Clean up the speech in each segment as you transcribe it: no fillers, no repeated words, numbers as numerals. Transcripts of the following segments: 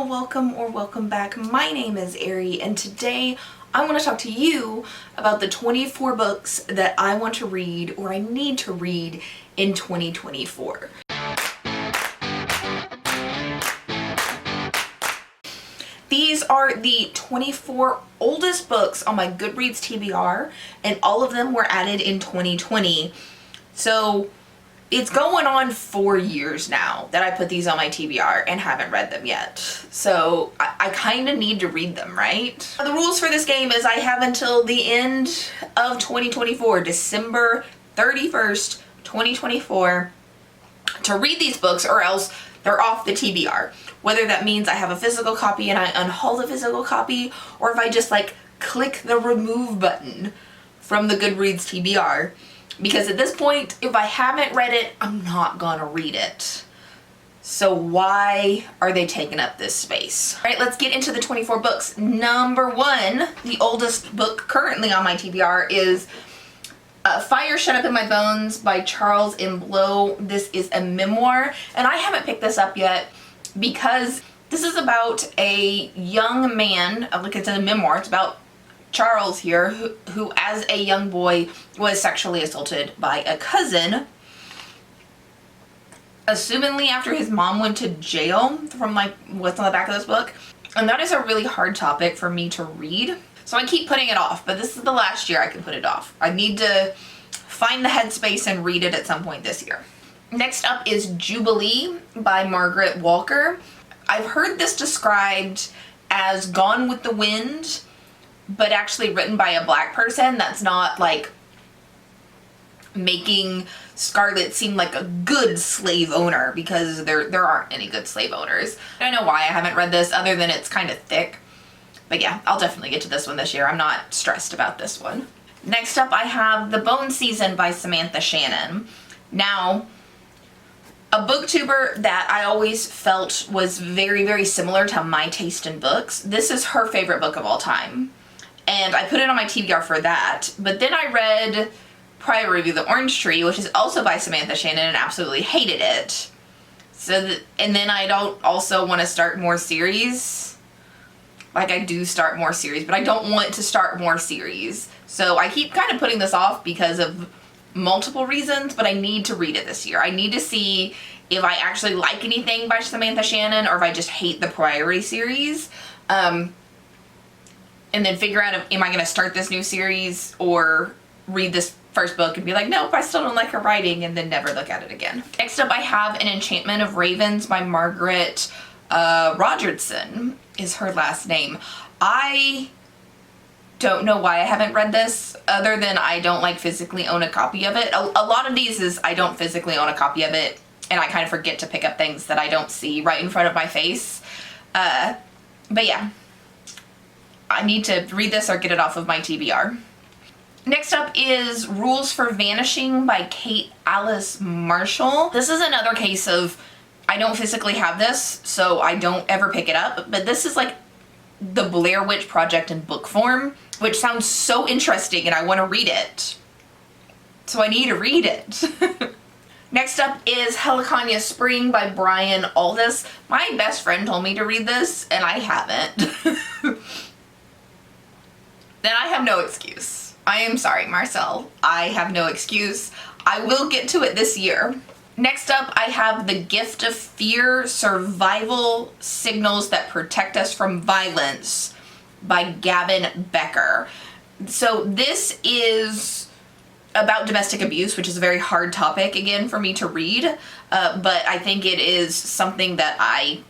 welcome back. My name is Ari, and today I want to talk to you about the 24 books that I want to read or I need to read in 2024. These are the 24 oldest books on my Goodreads TBR, and all of them were added in 2020. So it's going on 4 years now that I put these on my TBR and haven't read them yet. So I kind of need to read them, right? The rules for this game is I have until the end of 2024, December 31st, 2024, to read these books, or else they're off the TBR. Whether that means I have a physical copy and I unhaul the physical copy, or if I just click the remove button from the Goodreads TBR. Because at this point, if I haven't read it, I'm not gonna read it. So why are they taking up this space? All right, let's get into the 24 books. Number one, the oldest book currently on my TBR is Fire Shut Up in My Bones by Charles M. Blow. This is a memoir, and I haven't picked this up yet because this is about a young man. Look, it's a memoir. It's about Charles here, who as a young boy was sexually assaulted by a cousin, assumingly after his mom went to jail, from what's on the back of this book. And that is a really hard topic for me to read. So I keep putting it off, but this is the last year I can put it off. I need to find the headspace and read it at some point this year. Next up is Jubilee by Margaret Walker. I've heard this described as Gone with the Wind, but actually written by a black person that's not making Scarlett seem like a good slave owner, because there aren't any good slave owners. I don't know why I haven't read this other than it's kind of thick. But yeah, I'll definitely get to this one this year. I'm not stressed about this one. Next up, I have The Bone Season by Samantha Shannon. Now, a booktuber that I always felt was very, very similar to my taste in books. This is her favorite book of all time. And I put it on my TBR for that. But then I read Prior Review The Orange Tree, which is also by Samantha Shannon, and absolutely hated it. And then I don't also want to start more series. I do start more series, but I don't want to start more series. So I keep kind of putting this off because of multiple reasons, but I need to read it this year. I need to see if I actually like anything by Samantha Shannon or if I just hate the Priory series. And then figure out am I going to start this new series or read this first book and be like, nope, I still don't like her writing, and then never look at it again. Next up, I have An Enchantment of Ravens by Margaret Rogerson is her last name. I don't know why I haven't read this other than I don't physically own a copy of it. A lot of these is I don't physically own a copy of it, and I kind of forget to pick up things that I don't see right in front of my face. But yeah, I need to read this or get it off of my TBR. Next up is Rules for Vanishing by Kate Alice Marshall. This is another case of I don't physically have this, so I don't ever pick it up, but this is the Blair Witch Project in book form, which sounds so interesting and I want to read it. So I need to read it. Next up is Helicania Spring by Brian Aldiss. My best friend told me to read this and I haven't. Then I have no excuse. I am sorry, Marcel. I have no excuse. I will get to it this year. Next up, I have The Gift of Fear, Survival Signals That Protect Us from Violence by Gavin Becker. So this is about domestic abuse, which is a very hard topic, again, for me to read. But I think it is something that I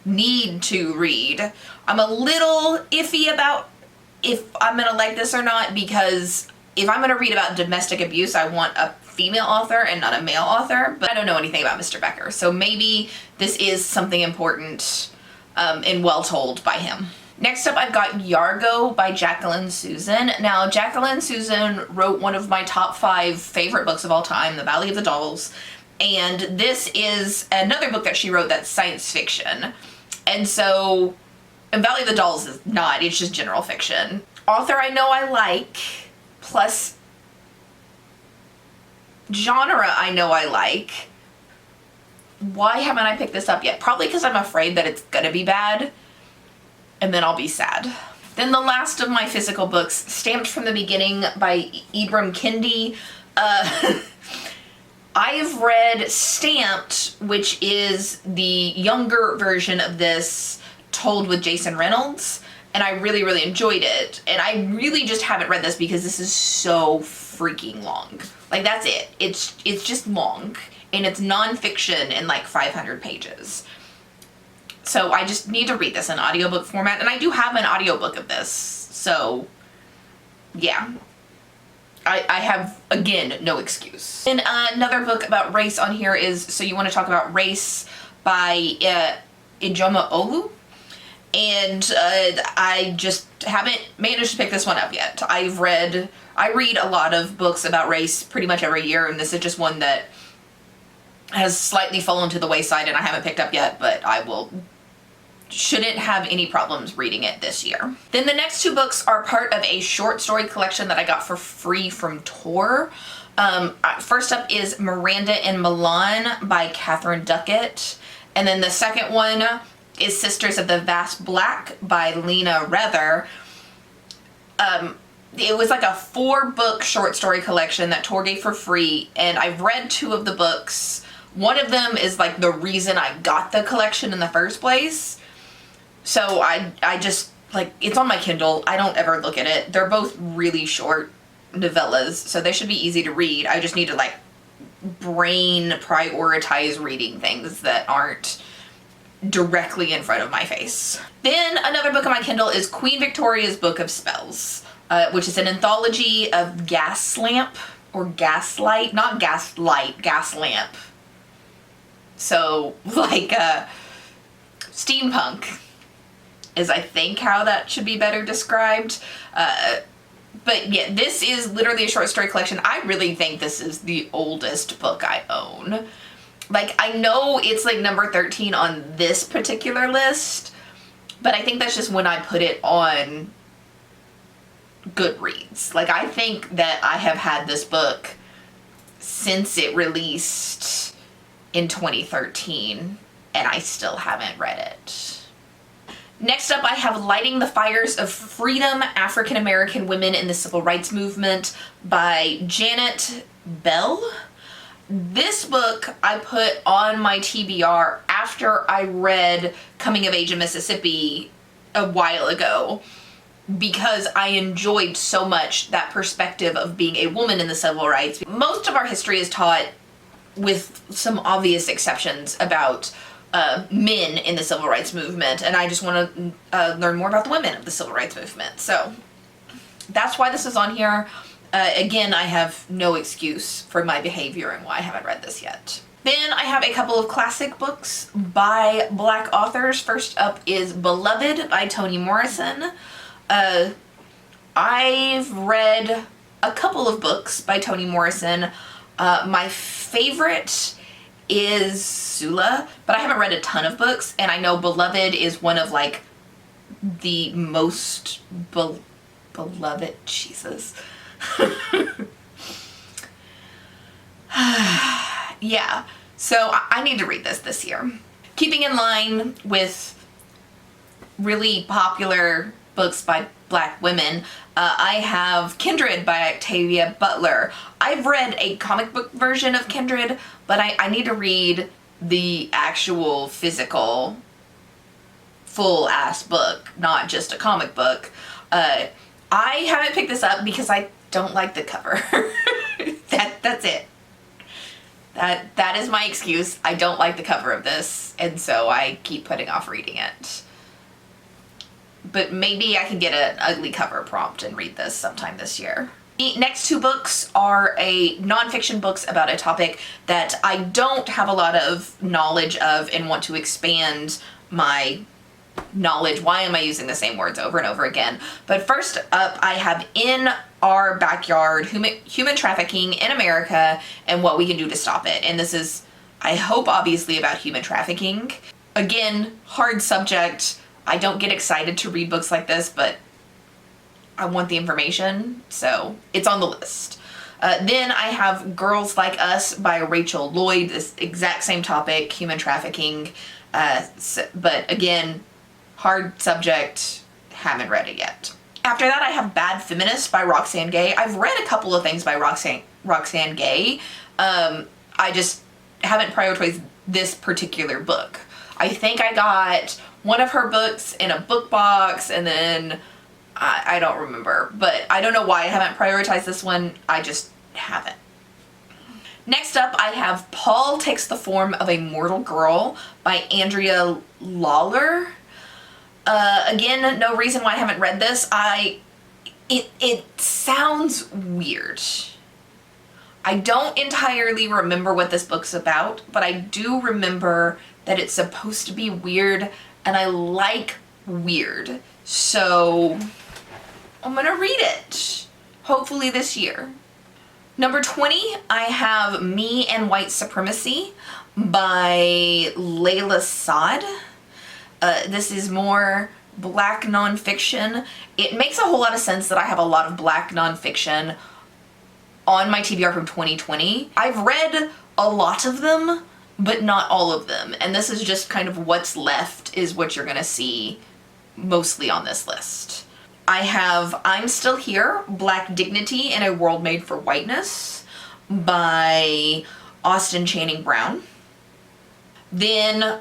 need to read. I'm a little iffy about if I'm gonna like this or not, because if I'm gonna read about domestic abuse, I want a female author and not a male author, but I don't know anything about Mr. Becker, so maybe this is something important and well told by him. Next up, I've got Yargo by Jacqueline Susan. Now, Jacqueline Susan wrote one of my top 5 favorite books of all time, The Valley of the Dolls, and this is another book that she wrote that's science fiction. And so, and Valley of the Dolls is not, it's just general fiction. Author I know I like, plus genre I know I like. Why haven't I picked this up yet? Probably because I'm afraid that it's gonna be bad, and then I'll be sad. Then the last of my physical books, Stamped from the Beginning by Ibram Kendi. I've read Stamped, which is the younger version of this, told with Jason Reynolds, and I really, really enjoyed it. And I really just haven't read this because this is so freaking long. Like, that's it. It's just long, and it's nonfiction in like 500 pages. So I just need to read this in audiobook format, and I do have an audiobook of this, so yeah. I have, again, no excuse. And another book about race on here is So You Want to Talk About Race by Ijoma Olu. And I just haven't managed to pick this one up yet. I read a lot of books about race pretty much every year, and this is just one that has slightly fallen to the wayside and I haven't picked up yet, but I shouldn't have any problems reading it this year. Then the next two books are part of a short story collection that I got for free from Tor. First up is Miranda in Milan by Catherine Duckett. And then the second one is Sisters of the Vast Black by Lena Rether. It was like a 4-book short story collection that Tor gave for free, and I've read 2 of the books. One of them is like the reason I got the collection in the first place. So I just, like, it's on my Kindle. I don't ever look at it. They're both really short novellas, so they should be easy to read. I just need to, like, brain prioritize reading things that aren't directly in front of my face. Then another book on my Kindle is Queen Victoria's Book of Spells, which is an anthology of Gaslamp, or Gaslight, not Gaslight, Gaslamp. So, like, steampunk is, I think, how that should be better described. But yeah, this is literally a short story collection. I really think this is the oldest book I own. Like, I know it's like number 13 on this particular list, but I think that's just when I put it on Goodreads. Like, I think that I have had this book since it released in 2013, and I still haven't read it. Next up, I have Lighting the Fires of Freedom, African American Women in the Civil Rights Movement by Janet Bell. This book I put on my TBR after I read Coming of Age in Mississippi a while ago, because I enjoyed so much that perspective of being a woman in the civil rights. Most of our history is taught, with some obvious exceptions, about men in the civil rights movement, and I just want to learn more about the women of the civil rights movement. So that's why this is on here. Again, I have no excuse for my behavior and why I haven't read this yet. Then I have a couple of classic books by Black authors. First up is Beloved by Toni Morrison. I've read a couple of books by Toni Morrison. My favorite is Sula, but I haven't read a ton of books, and I know Beloved is one of, like, the most beloved, Jesus. Yeah, so I need to read this year. Keeping in line with really popular books by Black women, I have Kindred by Octavia Butler. I've read a comic book version of Kindred, but I need to read the actual physical full-ass book, not just a comic book. I haven't picked this up because I don't like the cover. That's it. That is my excuse. I don't like the cover of this, and so I keep putting off reading it. But maybe I can get an ugly cover prompt and read this sometime this year. The next 2 books are nonfiction books about a topic that I don't have a lot of knowledge of and want to expand my knowledge. Why am I using the same words over and over again? But first up, I have In Our Backyard, Human Trafficking in America and What We Can Do to Stop It. And this is, I hope, obviously about human trafficking. Again, hard subject. I don't get excited to read books like this, but I want the information, so it's on the list. Then I have Girls Like Us by Rachel Lloyd, this exact same topic, human trafficking, but again, hard subject, haven't read it yet. After that, I have Bad Feminist by Roxane Gay. I've read a couple of things by Roxane Gay. I just haven't prioritized this particular book. I think I got one of her books in a book box, and then I don't remember, but I don't know why I haven't prioritized this one. I just haven't. Next up, I have Paul Takes the Form of a Mortal Girl by Andrea Lawler. Again, no reason why I haven't read this. It sounds weird. I don't entirely remember what this book's about, but I do remember that it's supposed to be weird, and I like weird. So I'm gonna read it, hopefully this year. Number 20, I have Me and White Supremacy by Layla Saad. This is more black nonfiction. It makes a whole lot of sense that I have a lot of black nonfiction on my TBR from 2020. I've read a lot of them, but not all of them. And this is just kind of what's left is what you're gonna see mostly on this list. I have I'm Still Here, Black Dignity in a World Made for Whiteness by Austin Channing Brown. Then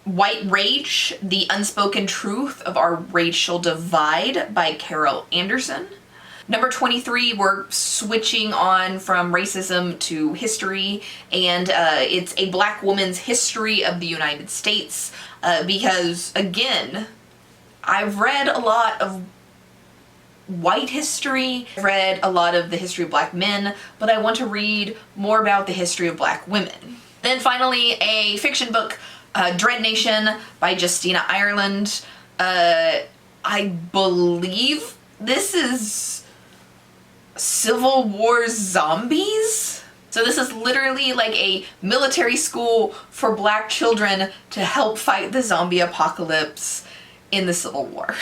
White Rage, The Unspoken Truth of Our Racial Divide by Carol Anderson. Number 23, we're switching on from racism to history, and it's A Black Woman's History of the United States, because, again, I've read a lot of white history, I've read a lot of the history of black men, but I want to read more about the history of black women. Then finally, a fiction book, Dread Nation by Justina Ireland. I believe this is Civil War zombies? So this is literally like a military school for black children to help fight the zombie apocalypse in the Civil War.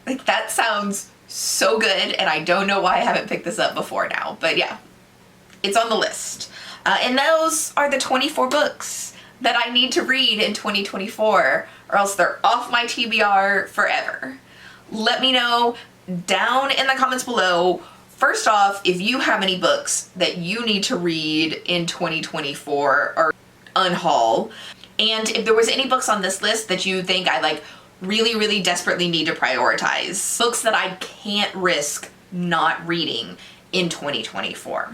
Like, that sounds so good, and I don't know why I haven't picked this up before now, but yeah, it's on the list. And those are the 24 books that I need to read in 2024, or else they're off my TBR forever. Let me know down in the comments below, first off, if you have any books that you need to read in 2024 or unhaul, and if there was any books on this list that you think I like really desperately need to prioritize. Books that I can't risk not reading in 2024.